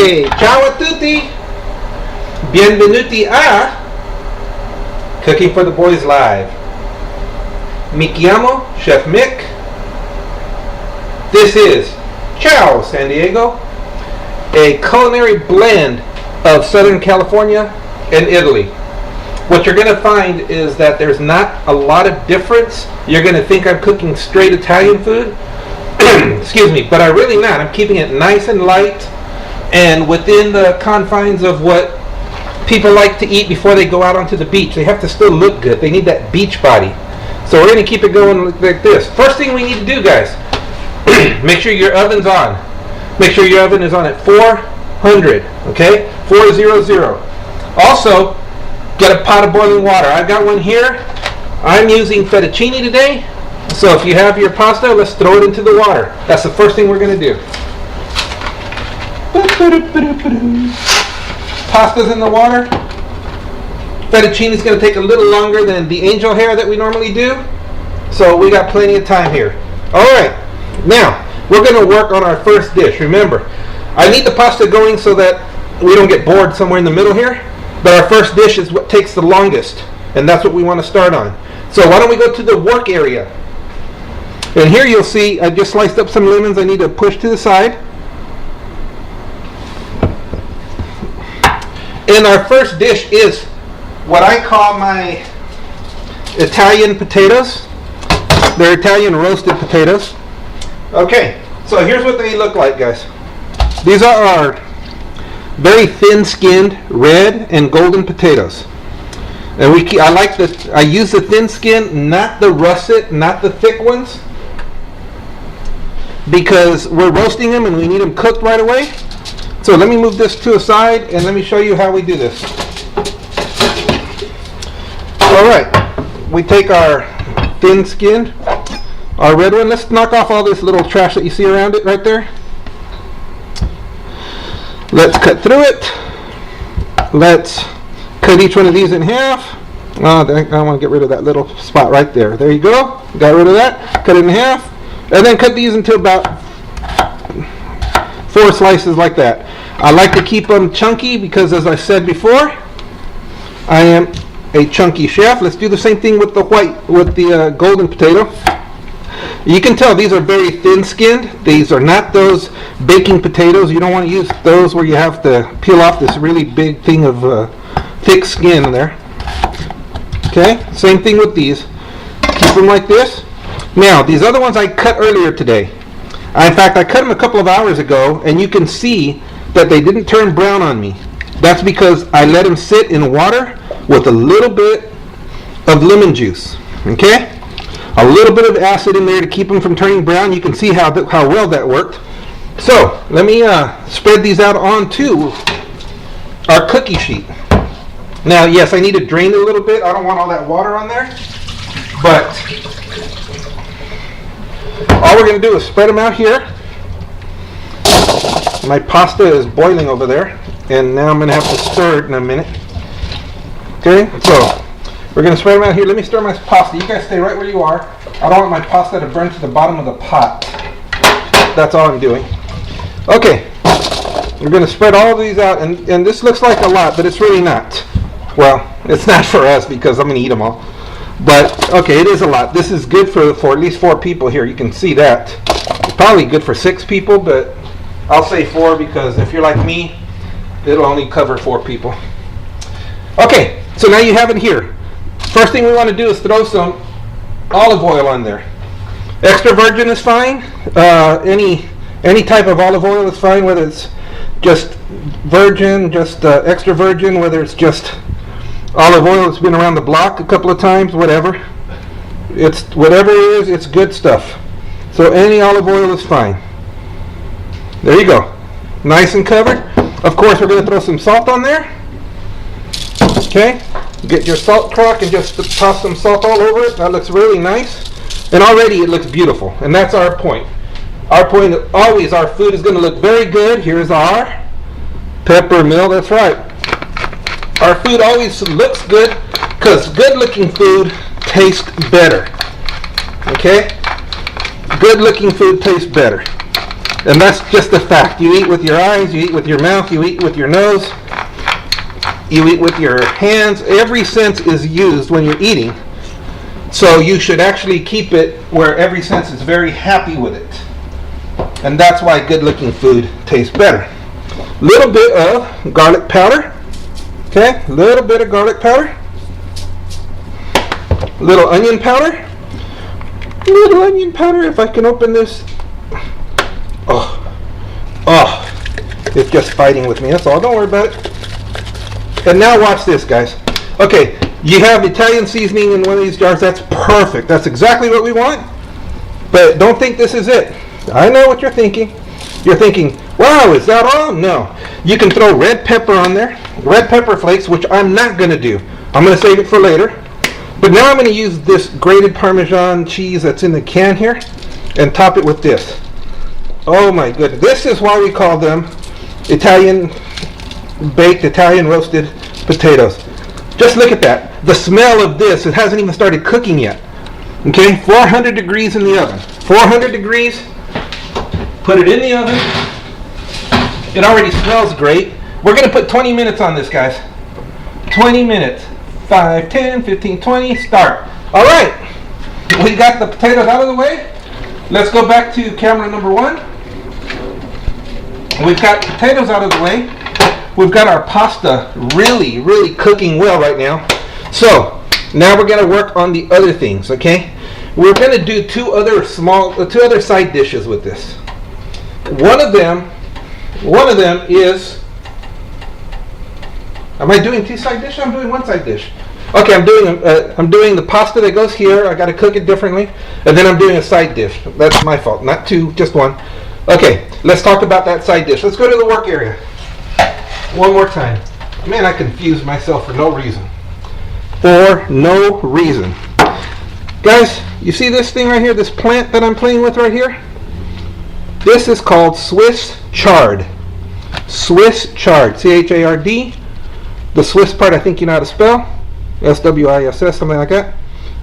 Ciao a tutti! Bienvenuti a Cooking for the Boys Live. Mi chiamo Chef Mick. This is Ciao San Diego, a culinary blend of Southern California and Italy. What you're going to find is that there's not a lot of difference. You're going to think I'm cooking straight Italian food. Excuse me, but I'm really not. I'm keeping it nice and light and within the confines of what people like to eat before they go out onto the beach. They have to still look good. They need that beach body. So we're going to keep it going like this. First thing we need to do, guys, make sure your oven's on. Make sure your oven is on at 400, okay? 400. Also, get a pot of boiling water. I've got one here. I'm using fettuccine today. So if you have your pasta, let's throw it into the water. That's the first thing we're going to do. Pasta's in the water. Fettuccine is going to take a little longer than the angel hair that we normally do. So we got plenty of time here. Alright, now we're going to work on our first dish. Remember, I need the pasta going so that we don't get bored somewhere in the middle here. But our first dish is what takes the longest. And that's what we want to start on. So why don't we go to the work area. And here you'll see I just sliced up some lemons I need to push to the side. And our first dish is what I call my Italian potatoes. They're Italian roasted potatoes. Okay, so here's what they look like, guys. These are our very thin-skinned red and golden potatoes. And I use the thin skin, not the russet, not the thick ones, because we're roasting them and we need them cooked right away. So let me move this to a side and let me show you how we do this. Alright, we take our thin skinned, our red one. Let's knock off all this little trash that you see around it right there. Let's cut through it. Let's cut each one of these in half. I want to get rid of that little spot right there. There you go. Got rid of that. Cut it in half. And then cut these into about 4 slices like that. I like to keep them chunky because, as I said before, I am a chunky chef. Let's do the same thing with the golden potato. You can tell these are very thin-skinned. These are not those baking potatoes. You don't want to use those where you have to peel off this really big thing of thick skin there. Okay, same thing with these. Keep them like this. Now, these other ones I cut earlier today. In fact, I cut them a couple of hours ago, and you can see that they didn't turn brown on me. That's because I let them sit in water with a little bit of lemon juice. Okay? A little bit of acid in there to keep them from turning brown. You can see how well that worked. So, let me spread these out onto our cookie sheet. Now, yes, I need to drain it a little bit. I don't want all that water on there. But all we're going to do is spread them out here. My pasta is boiling over there, and now I'm going to have to stir it in a minute. Okay, so we're going to spread them out here. Let me stir my pasta. You guys stay right where you are. I don't want my pasta to burn to the bottom of the pot. That's all I'm doing. Okay, we're going to spread all of these out, and this looks like a lot, but it's really not. Well, it's not for us because I'm going to eat them all. But, okay, it is a lot. This is good for at least 4 people here. You can see that. It's probably good for 6 people, but I'll say 4 because if you're like me, it'll only cover 4 people. Okay, so now you have it here. First thing we want to do is throw some olive oil on there. Extra virgin is fine. Any type of olive oil is fine, whether it's just virgin, just extra virgin, whether it's just olive oil that's been around the block a couple of times, whatever. It's whatever it is, it's good stuff. So any olive oil is fine. There you go. Nice and covered. Of course, we're going to throw some salt on there. Okay. Get your salt crock and just toss some salt all over it. That looks really nice. And already it looks beautiful. And that's our point. Our point is always our food is going to look very good. Here's our pepper mill. That's right. Our food always looks good because good looking food tastes better. Okay? Good looking food tastes better. And that's just a fact. You eat with your eyes, you eat with your mouth, you eat with your nose, you eat with your hands. Every sense is used when you're eating. So you should actually keep it where every sense is very happy with it. And that's why good looking food tastes better. Little bit of garlic powder. Okay, little bit of garlic powder. Little onion powder. Little onion powder, if I can open this. Oh, it's just fighting with me. That's all. Don't worry about it. And now watch this, guys. Okay, you have Italian seasoning in one of these jars. That's perfect. That's exactly what we want. But don't think this is it. I know what you're thinking. You're thinking, wow, is that all? No. You can throw red pepper on there. Red pepper flakes, which I'm not going to do. I'm going to save it for later. But now I'm going to use this grated Parmesan cheese that's in the can here and top it with this. Oh my goodness. This is why we call them Italian baked, Italian roasted potatoes. Just look at that. The smell of this, it hasn't even started cooking yet. Okay, 400 degrees in the oven. 400 degrees. Put it in the oven. It already smells great. We're going to put 20 minutes on this, guys. 20 minutes. 5, 10, 15, 20, start. All right, we got the potatoes out of the way. Let's go back to camera number 1. We've got potatoes out of the way. We've got our pasta really, really cooking well right now. So now we're going to work on the other things, okay? We're going to do two other side dishes with this. One of them is, am I doing two side dishes? I'm doing one side dish. Okay, I'm doing the pasta that goes here. I got to cook it differently, and then I'm doing a side dish. That's my fault. Not two, just one. Okay, let's talk about that side dish. Let's go to the work area. One more time. Man, I confused myself for no reason. For no reason. Guys, you see this thing right here? This plant that I'm playing with right here? This is called Swiss chard. Swiss chard. C-H-A-R-D. The Swiss part, I think you know how to spell. S-W-I-S-S, something like that.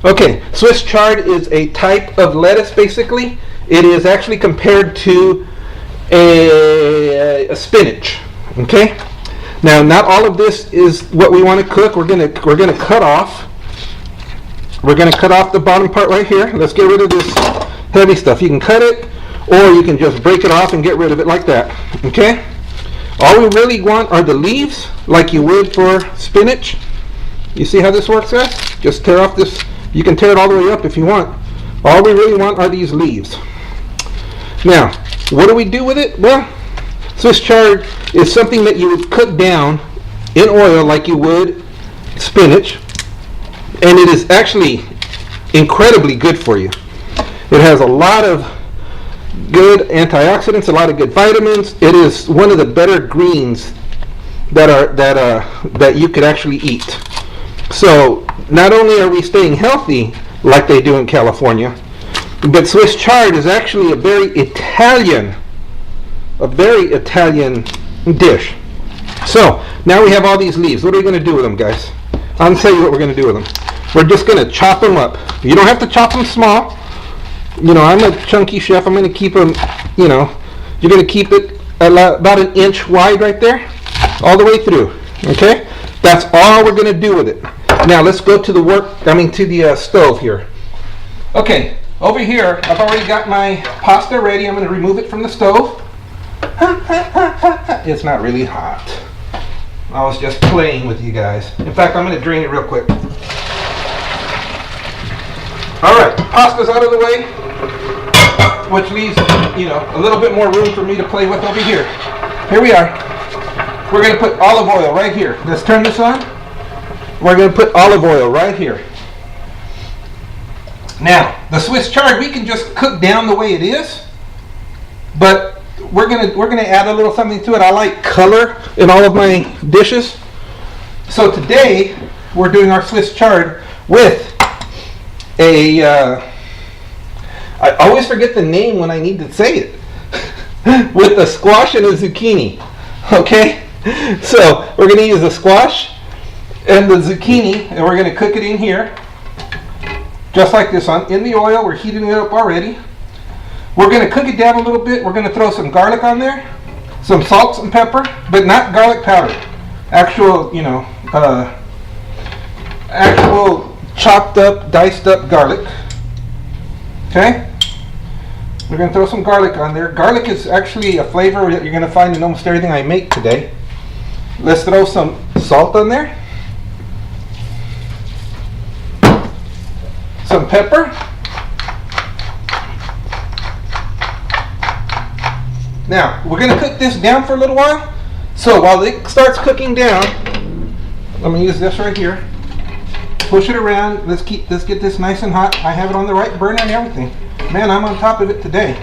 Okay, Swiss chard is a type of lettuce, basically. It is actually compared to a spinach. Okay. Now, not all of this is what we want to cook. We're gonna cut off. We're gonna cut off the bottom part right here. Let's get rid of this heavy stuff. You can cut it, or you can just break it off and get rid of it like that. Okay. All we really want are the leaves, like you would for spinach. You see how this works, guys? Just tear off this. You can tear it all the way up if you want. All we really want are these leaves. Now, what do we do with it? Well, Swiss chard is something that you would cook down in oil like you would spinach, and it is actually incredibly good for you. It has a lot of good antioxidants, a lot of good vitamins. It is one of the better greens that you could actually eat. So not only are we staying healthy like they do in California, but Swiss chard is actually a very Italian dish. So now we have all these leaves. What are we going to do with them, guys? I'll tell you what we're going to do with them. We're just going to chop them up. You don't have to chop them small. You know, I'm a chunky chef. I'm going to keep them, you know, you're going to keep it about an inch wide right there, all the way through. Okay? That's all we're going to do with it. Now let's go to the stove here. Okay, over here, I've already got my pasta ready. I'm going to remove it from the stove. It's not really hot. I was just playing with you guys. In fact, I'm going to drain it real quick. All right, pasta's out of the way, which leaves, you know, a little bit more room for me to play with over here. Here we are. We're going to put olive oil right here. Let's turn this on. We're going to put olive oil right here. Now, the Swiss chard, we can just cook down the way it is, but we're gonna add a little something to it. I like color in all of my dishes. So today, we're doing our Swiss chard with I always forget the name when I need to say it. With a squash and a zucchini. Okay? So we're going to use the squash and the zucchini, and we're going to cook it in here. Just like this in the oil. We're heating it up already. We're going to cook it down a little bit. We're going to throw some garlic on there, some salt and pepper, but not garlic powder. Actual, actual chopped up, diced up garlic. Okay? We're going to throw some garlic on there. Garlic is actually a flavor that you're going to find in almost everything I make today. Let's throw some salt on there. Some pepper. Now, we're going to cook this down for a little while. So while it starts cooking down, I'm going to use this right here. Push it around. Let's get this nice and hot. I have it on the right burner and everything. Man, I'm on top of it today.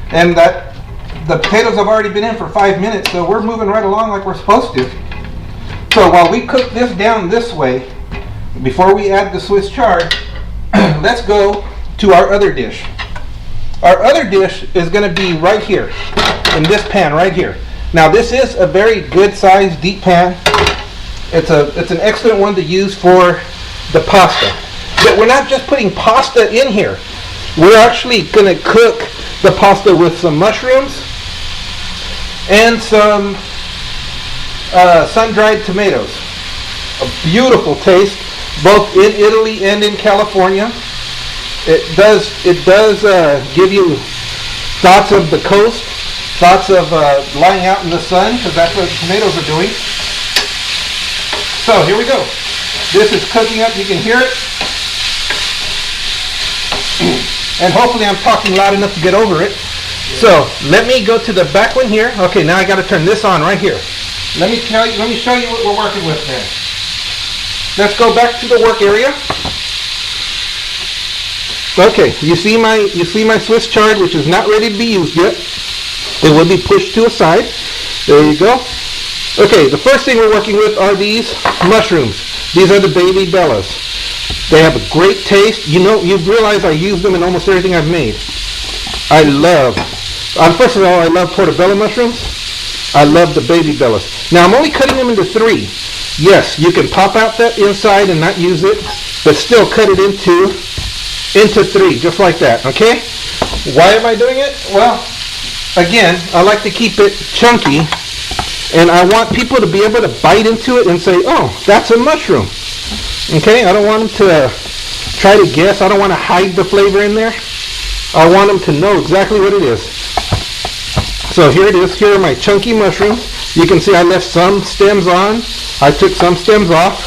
And the potatoes have already been in for 5 minutes, so we're moving right along like we're supposed to. So while we cook this down this way, before we add the Swiss chard, let's go to our other dish. Our other dish is going to be right here, in this pan right here. Now this is a very good sized deep pan. It's an excellent one to use for the pasta. But we're not just putting pasta in here. We're actually going to cook the pasta with some mushrooms and some sun-dried tomatoes. A beautiful taste, both in Italy and in California. It does give you thoughts of the coast, thoughts of lying out in the sun, because that's what the tomatoes are doing. So here we go. This is cooking up. You can hear it. And hopefully I'm talking loud enough to get over it. So let me go to the back one here. Okay, now I got to turn this on right here. Let me show you what we're working with there. Let's go back to the work area. Okay, you see my Swiss chard, which is not ready to be used yet. It will be pushed to a side. There you go. Okay, the first thing we're working with are these mushrooms. These are the baby bellas. They have a great taste. You realize I use them in almost everything I've made. First of all, I love portobello mushrooms. I love the baby bellas. Now I'm only cutting them into 3. Yes, you can pop out that inside and not use it, but still cut it into 3, just like that, okay? Why am I doing it? Well, again, I like to keep it chunky, and I want people to be able to bite into it and say, oh, that's a mushroom. Okay, I don't want them to try to guess. I don't want to hide the flavor in there. I want them to know exactly what it is. So here it is. Here are my chunky mushrooms. You can see I left some stems on. I took some stems off.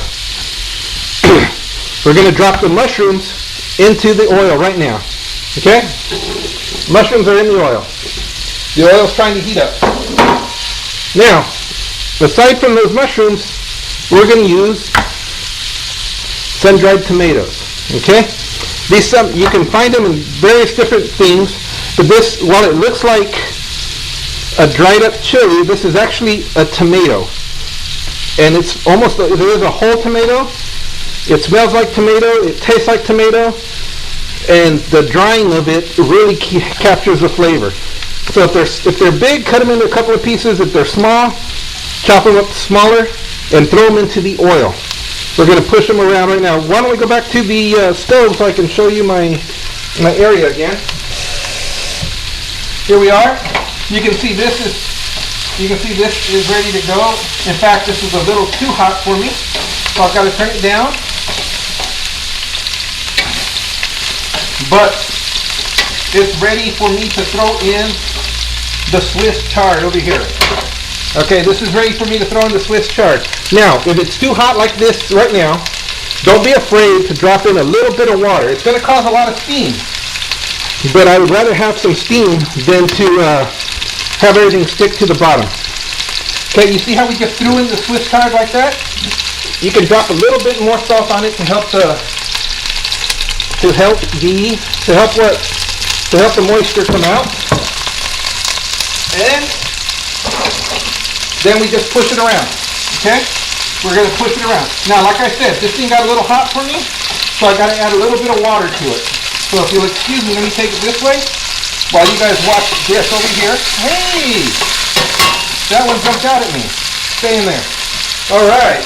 We're going to drop the mushrooms into the oil right now. Okay? Mushrooms are in the oil. The oil is trying to heat up. Now, aside from those mushrooms, we're going to use sun-dried tomatoes. Okay? You can find them in various different things, but this, while it looks like a dried up chili, this is actually a tomato. And it's almost, it is a whole tomato. It smells like tomato, it tastes like tomato, and the drying of it really captures the flavor. So if they're big, cut them into a couple of pieces. If they're small, chop them up smaller and throw them into the oil. We're going to push them around right now. Why don't we go back to the stove so I can show you my area again. Here we are. You can see this is ready to go. In fact, this is a little too hot for me, so I've got to turn it down. But it's ready for me to throw in the Swiss chard over here. Okay, this is ready for me to throw in the Swiss chard. Now, if it's too hot like this right now, don't be afraid to drop in a little bit of water. It's going to cause a lot of steam. But I would rather have some steam than to have everything stick to the bottom. Okay, you see how we just threw in the Swiss chard like that? You can drop a little bit more salt on it to help the moisture come out. And then we just push it around. Okay? We're going to push it around. Now, like I said, this thing got a little hot for me, so I got to add a little bit of water to it. So if you'll excuse me, let me take it this way while you guys watch this over here. Hey! That one jumped out at me. Stay in there. All right.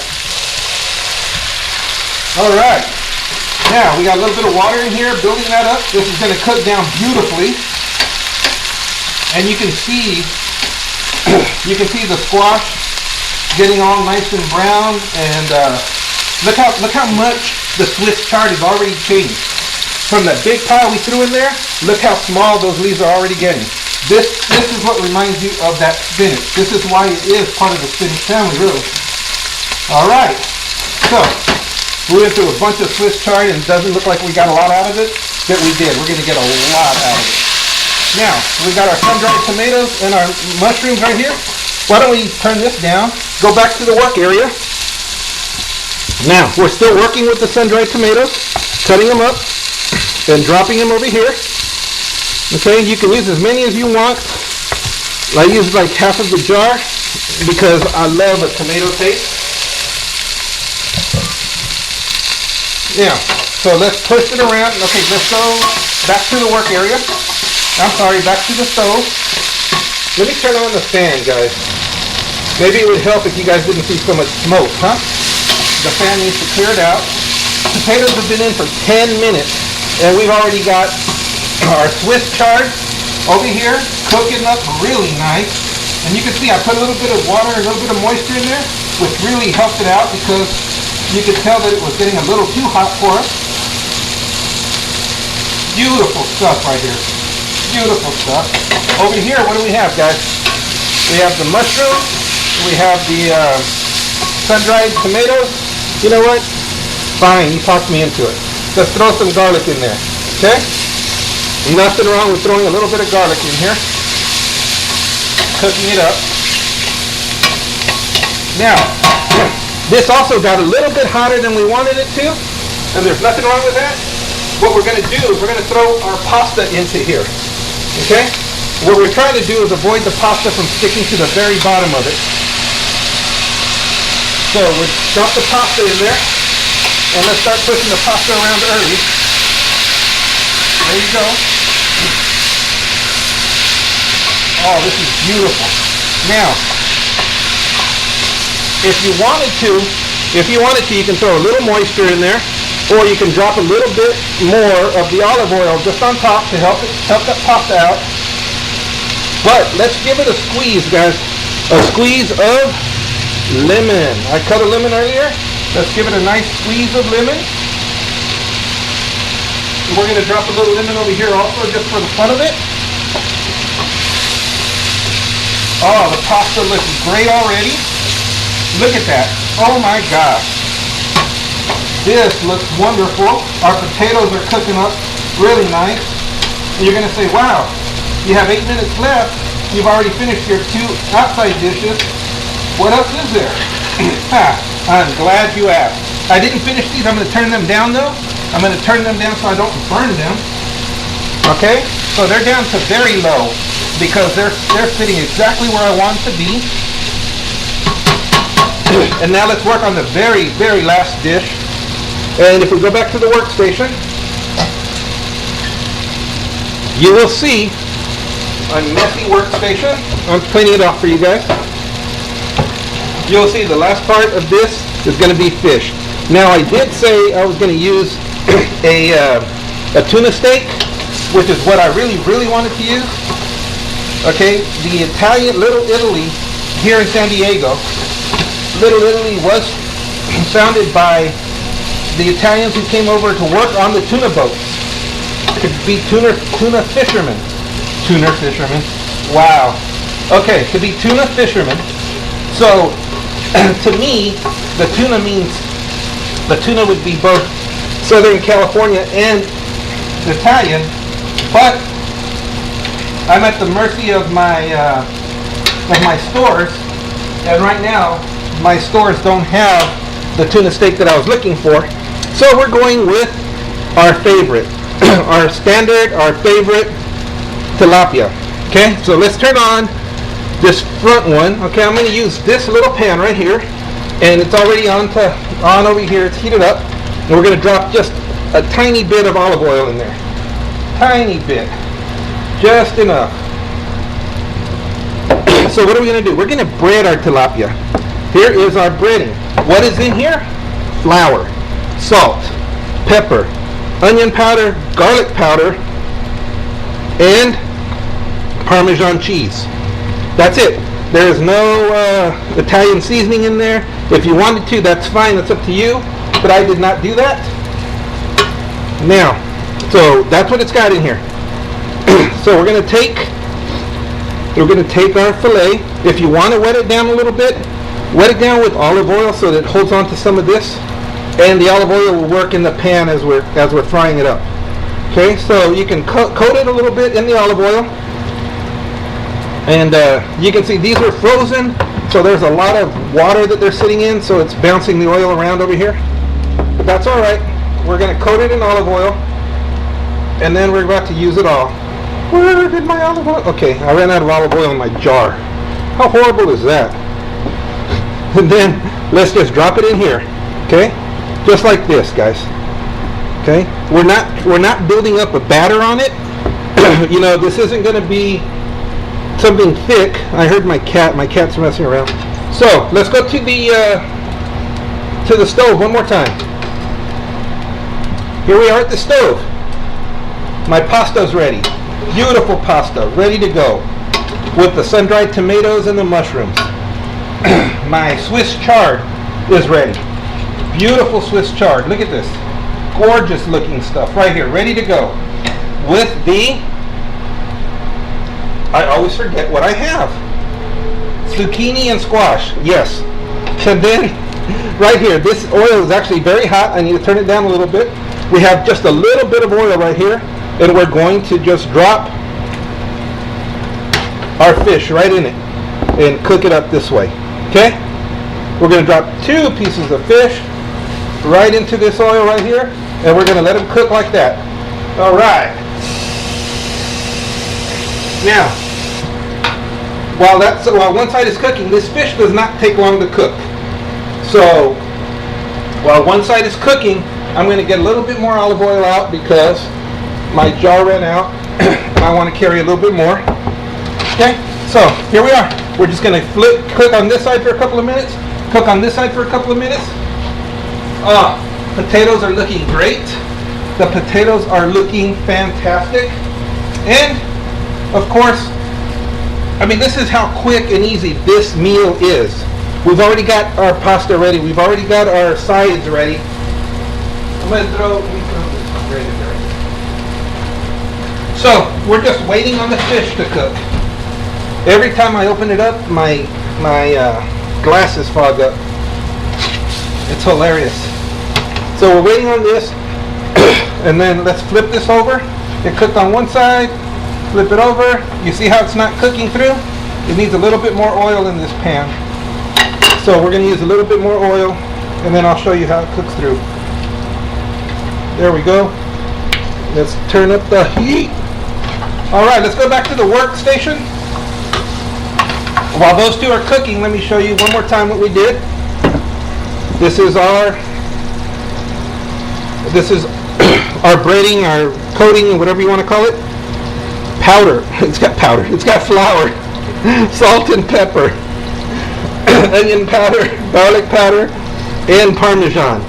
All right. Now, we got a little bit of water in here, building that up. This is going to cook down beautifully. And you can see the squash getting all nice and brown, and look how much the Swiss chard has already changed. From that big pile we threw in there, look how small those leaves are already getting. This is what reminds you of that spinach. This is why it is part of the spinach family, really. All right, so we went through a bunch of Swiss chard and it doesn't look like we got a lot out of it, but we did. We're gonna get a lot out of it. Now, we got our sun-dried tomatoes and our mushrooms right here. Why don't we turn this down, go back to the work area. Now, we're still working with the sun-dried tomatoes, cutting them up and dropping them over here. Okay, you can use as many as you want. I use like half of the jar because I love a tomato taste. Yeah, so let's push it around. Okay, let's go back to the work area. I'm sorry, back to the stove. Let me turn on the fan, guys. Maybe it would help if you guys didn't see so much smoke, huh? The fan needs to clear it out. Potatoes have been in for 10 minutes, and we've already got our Swiss chard over here cooking up really nice. And you can see I put a little bit of water, a little bit of moisture in there, which really helped it out because you could tell that it was getting a little too hot for us. Beautiful stuff right here. Beautiful stuff. Over here, what do we have, guys? We have the mushrooms. We have the sun-dried tomatoes. You know what? Fine, you talked me into it. Let's throw some garlic in there, okay? Nothing wrong with throwing a little bit of garlic in here. Cooking it up. Now, this also got a little bit hotter than we wanted it to, and there's nothing wrong with that. What we're going to do is we're going to throw our pasta into here, okay? What we're trying to do is avoid the pasta from sticking to the very bottom of it. So we'll dump the pasta in there, and let's start pushing the pasta around early. There you go. Oh, this is beautiful. Now, if you wanted to, you can throw a little moisture in there, or you can drop a little bit more of the olive oil just on top to help that pasta out. But let's give it a squeeze, guys. A squeeze of lemon. I cut a lemon earlier. Let's give it a nice squeeze of lemon. We're going to drop a little lemon over here also just for the fun of it. Oh, the pasta looks great already. Look at that. Oh my gosh. This looks wonderful. Our potatoes are cooking up really nice. And you're going to say, wow, you have 8 minutes left. You've already finished your 2 outside dishes. What else is there? I'm glad you asked. I didn't finish these. I'm going to turn them down though. I'm going to turn them down so I don't burn them. Okay? So they're down to very low because they're sitting exactly where I want to be. And now let's work on the very, very last dish. And if we go back to the workstation, you will see a messy workstation. I'm cleaning it off for you guys. You'll see the last part of this is going to be fish. Now I did say I was going to use a tuna steak, which is what I really, really wanted to use. Okay, the Italian Little Italy here in San Diego. Little Italy was founded by the Italians who came over to work on the tuna boats. To be tuna fishermen. Tuna fishermen. Wow. Okay, to be tuna fishermen. So, to me, the tuna would be both Southern California and Italian, but I'm at the mercy of my stores, and right now my stores don't have the tuna steak that I was looking for. So we're going with our favorite, our favorite tilapia. Okay, so let's turn on this front one. Okay, I'm going to use this little pan right here, and it's already on over here. It's heated up, and we're going to drop just a tiny bit of olive oil in there. Tiny bit, just enough. So what are we going to do? We're going to bread our tilapia. Here is our breading. What is in here? Flour, salt, pepper, onion powder, garlic powder, and Parmesan cheese. That's it. There is no Italian seasoning in there. If you wanted to, that's fine. That's up to you. But I did not do that. Now, so that's what it's got in here. So we're gonna take our fillet. If you want to wet it down a little bit, wet it down with olive oil so that it holds on to some of this, and the olive oil will work in the pan as we're frying it up. Okay, so you can coat it a little bit in the olive oil, and you can see these are frozen, so there's a lot of water that they're sitting in, so it's bouncing the oil around over here. But that's all right. We're going to coat it in olive oil, and then we're about to use it all. Where did my olive oil? Okay, I ran out of olive oil in my jar. How horrible is that? And then let's just drop it in here. Okay, just like this, guys. Okay, we're not building up a batter on it. You know, this isn't going to be something thick. I heard my cat's messing around. So let's go to the stove one more time. Here we are at the stove. My pasta's ready. Beautiful pasta, ready to go, with the sun-dried tomatoes and the mushrooms. My Swiss chard is ready. Beautiful Swiss chard. Look at this. Gorgeous looking stuff right here, ready to go. With I always forget what I have. Zucchini and squash, yes. And then, right here, this oil is actually very hot. I need to turn it down a little bit. We have just a little bit of oil right here, and we're going to just drop our fish right in it and cook it up this way. Okay? We're going to drop 2 pieces of fish right into this oil right here, and we're going to let them cook like that. All right. Now, while one side is cooking, this fish does not take long to cook. So, while one side is cooking, I'm going to get a little bit more olive oil out because my jar ran out. I want to carry a little bit more. Okay, so here we are. We're just going to cook on this side for a couple of minutes. Cook on this side for a couple of minutes. Potatoes are looking great. The potatoes are looking fantastic. And, of course, I mean, this is how quick and easy this meal is. We've already got our pasta ready. We've already got our sides ready. I'm going to throw this right in there. So, we're just waiting on the fish to cook. Every time I open it up, my glasses fog up. It's hilarious. So we're waiting on this, and then let's flip this over. It cooked on one side, flip it over. You see how it's not cooking through? It needs a little bit more oil in this pan. So we're going to use a little bit more oil, and then I'll show you how it cooks through. There we go. Let's turn up the heat. All right, let's go back to the workstation. While those 2 are cooking, let me show you one more time what we did. This is our breading, our coating, whatever you want to call it. Powder. It's got powder. It's got flour, salt and pepper, onion powder, garlic powder, and Parmesan.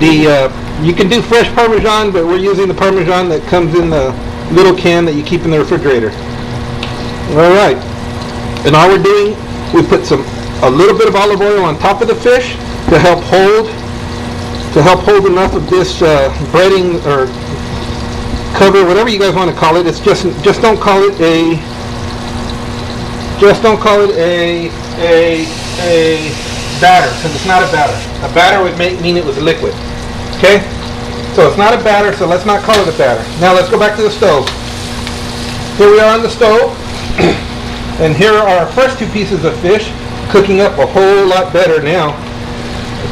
You can do fresh Parmesan, but we're using the Parmesan that comes in the little can that you keep in the refrigerator. All right. And all we're doing, we put a little bit of olive oil on top of the fish to help hold enough of this breading or cover, whatever you guys want to call it. It's just don't call it a batter, because it's not a batter. A batter would mean it was liquid. Okay? So it's not a batter, so let's not call it a batter. Now let's go back to the stove. Here we are on the stove. And here are our first 2 pieces of fish, cooking up a whole lot better now.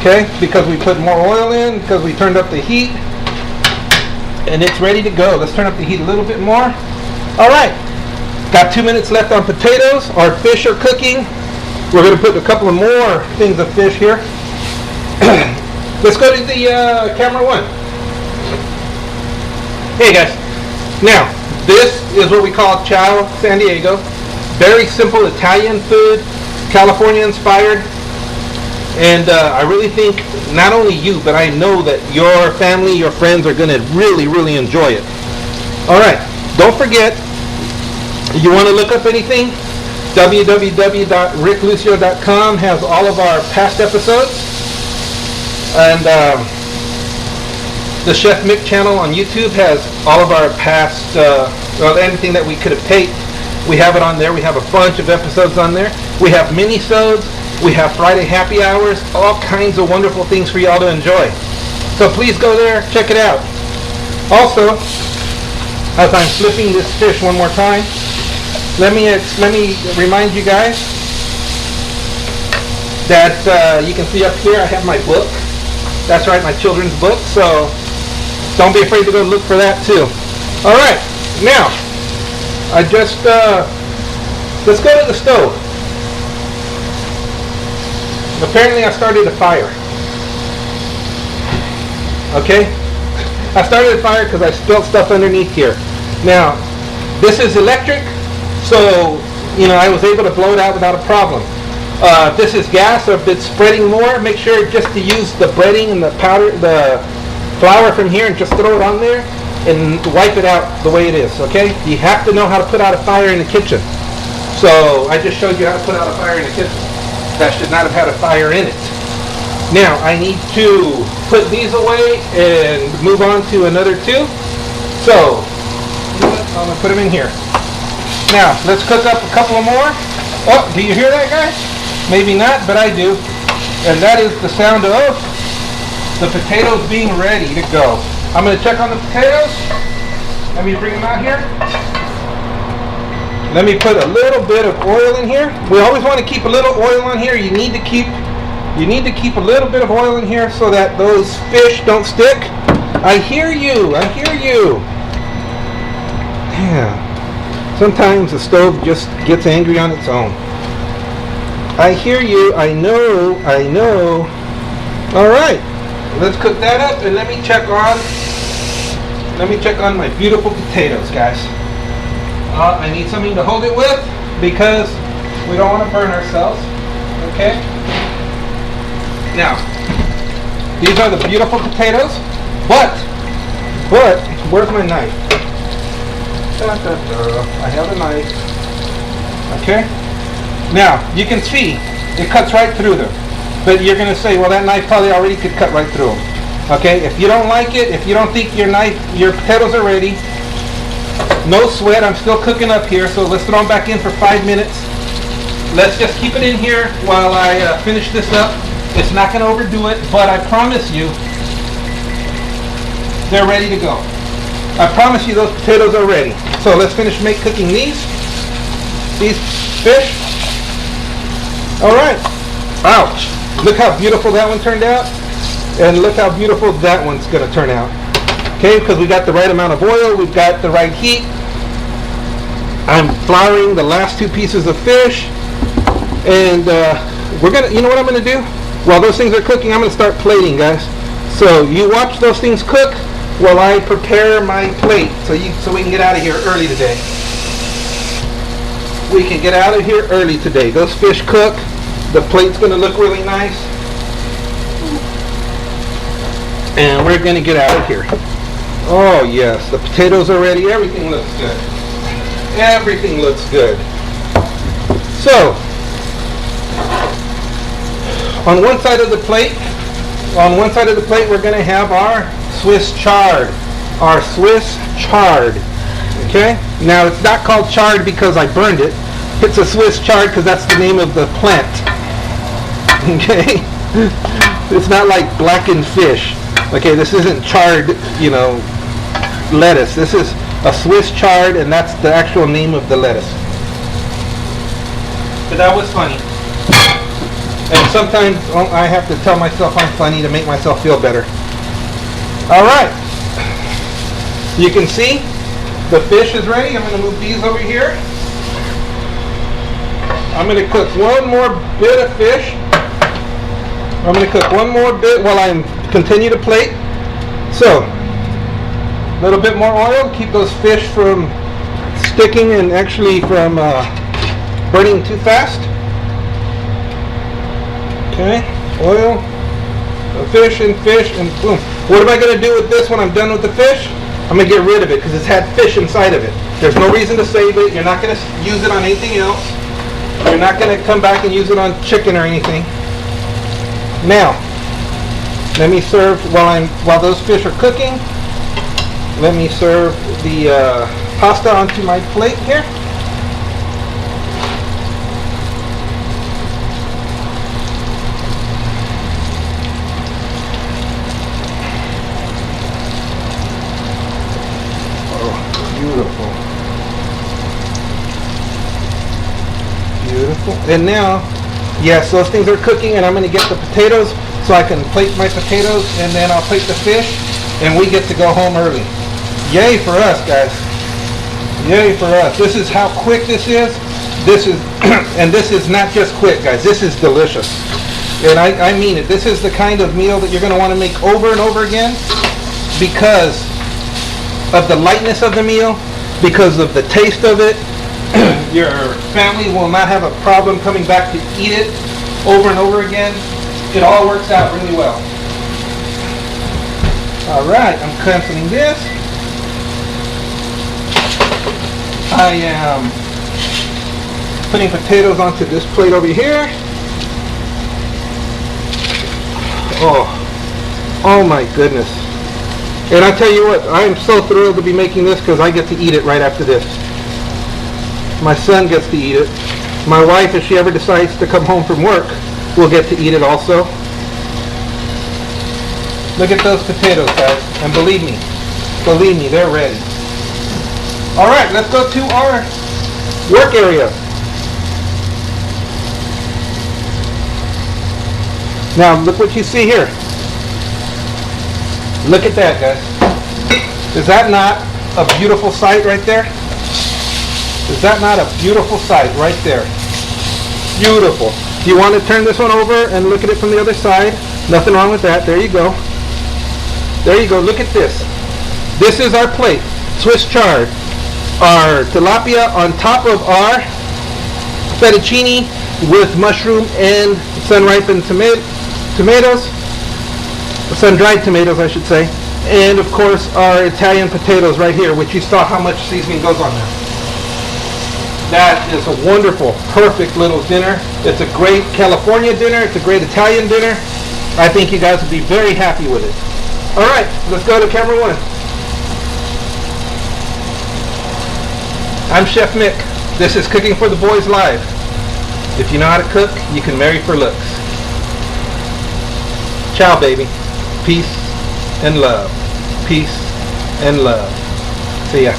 Okay? Because we put more oil in, because we turned up the heat. And it's ready to go. Let's turn up the heat a little bit more. All right. Got 2 minutes left on potatoes. Our fish are cooking. We're going to put a couple of more things of fish here. Let's go to the camera 1. Hey guys. Now, this is what we call Ciao San Diego. Very simple Italian food, California inspired. And I really think not only you, but I know that your family, your friends are going to really, really enjoy it. All right. Don't forget, You want to look up anything? www.ricklucio.com has all of our past episodes, and the Chef Mick channel on YouTube has all of our past, anything that we could have taped. We have it on there. We have a bunch of episodes on there. We have mini-sodes. We have Friday happy hours. All kinds of wonderful things for y'all to enjoy. So please go there, check it out. Also, as I'm flipping this fish one more time, let me remind you guys that you can see up here I have my book. That's right, my children's book. So don't be afraid to go look for that too. All right, now I just let's go to the stove. Apparently I started a fire. Okay, I started a fire because I spilled stuff underneath here. Now this is electric. So, I was able to blow it out without a problem. If this is gas or if it's spreading more, make sure just to use the breading and the powder, the flour from here, and just throw it on there and wipe it out the way it is, okay? You have to know how to put out a fire in the kitchen. So, I just showed you how to put out a fire in the kitchen. That should not have had a fire in it. Now, I need to put these away and move on to another two. So, I'm going to put them in here. Now, let's cook up a couple of more. Oh, do you hear that, guys? Maybe not, but I do. And that is the sound of the potatoes being ready to go. I'm going to check on the potatoes. Let me bring them out here. Let me put a little bit of oil in here. We always want to keep a little oil on here. You need to keep a little bit of oil in here so that those fish don't stick. I hear you. I hear you. Yeah. Sometimes the stove just gets angry on its own. I hear you. I know. All right. Let's cook that up and let me check on my beautiful potatoes, guys. I need something to hold it with because we don't want to burn ourselves. Okay. Now, these are the beautiful potatoes, but where's my knife? I have a knife. Okay. Now you can see it cuts right through them, but you're gonna say, well, that knife probably already could cut right through them. Okay. If you don't like it, if you don't think your potatoes are ready, no sweat. I'm still cooking up here, so let's throw them back in for 5 minutes. Let's just keep it in here while I finish this up. It's not gonna overdo it, but I promise you, they're ready to go. I promise you those potatoes are ready. So let's finish cooking these fish. All right. Ouch. Look how beautiful that one turned out. And look how beautiful that one's going to turn out. Okay, because we got the right amount of oil. We've got the right heat. I'm flouring the last two pieces of fish. And we're going to, you know what I'm going to do? While those things are cooking, I'm going to start plating, guys. So you watch those things cook while I prepare my plate so we can get out of here early today. We can get out of here early today. Those fish cook. The plate's going to look really nice. And we're going to get out of here. Oh yes, the potatoes are ready. Everything looks good. Everything looks good. So, on one side of the plate, we're going to have our Swiss chard. Our Swiss chard. Okay? Now, it's not called chard because I burned it. It's a Swiss chard because that's the name of the plant. Okay? It's not like blackened fish. Okay, this isn't charred, lettuce. This is a Swiss chard, and that's the actual name of the lettuce. But that was funny. And sometimes I have to tell myself I'm funny to make myself feel better. All right. You can see the fish is ready. I'm going to move these over here. I'm going to cook one more bit of fish. I'm going to cook one more bit while I continue to plate. So, a little bit more oil. Keep those fish from sticking and actually from burning too fast. Okay, oil, fish, and boom. What am I going to do with this when I'm done with the fish? I'm going to get rid of it because it's had fish inside of it. There's no reason to save it. You're not going to use it on anything else. You're not going to come back and use it on chicken or anything. Now, let me serve while those fish are cooking. Let me serve the pasta onto my plate here. Beautiful. Beautiful. And now, yes, those things are cooking, and I'm going to get the potatoes so I can plate my potatoes, and then I'll plate the fish, and we get to go home early. Yay for us, guys. Yay for us. This is how quick this is. This is, and this is not just quick, guys. This is delicious. And I mean it. This is the kind of meal that you're going to want to make over and over again because of the lightness of the meal, because of the taste of it. Your family will not have a problem coming back to eat it over and over again. It all works out really well. All right, I'm canceling this. I am putting potatoes onto this plate over here. Oh my goodness. And I tell you what, I am so thrilled to be making this because I get to eat it right after this. My son gets to eat it. My wife, if she ever decides to come home from work, will get to eat it also. Look at those potatoes, guys. And believe me, they're ready. All right, let's go to our work area. Now, look what you see here. Look at that, guys. Is that not a beautiful sight right there? Is that not a beautiful sight right there? Beautiful. If you want to turn this one over and look at it from the other side, nothing wrong with that. There you go. There you go. Look at this. This is our plate. Swiss chard. Our tilapia on top of our fettuccine with mushroom and sun-ripened tomatoes. Sun-dried tomatoes, I should say. And of course our Italian potatoes right here, which you saw how much seasoning goes on there. That is a wonderful, perfect little dinner. It's a great California dinner. It's a great Italian dinner. I think you guys will be very happy with it. All right, let's go to camera one. I'm Chef Mick. This is Cooking for the Boys Live. If you know how to cook, you can marry for looks. Ciao, baby. Peace and love. Peace and love. See ya.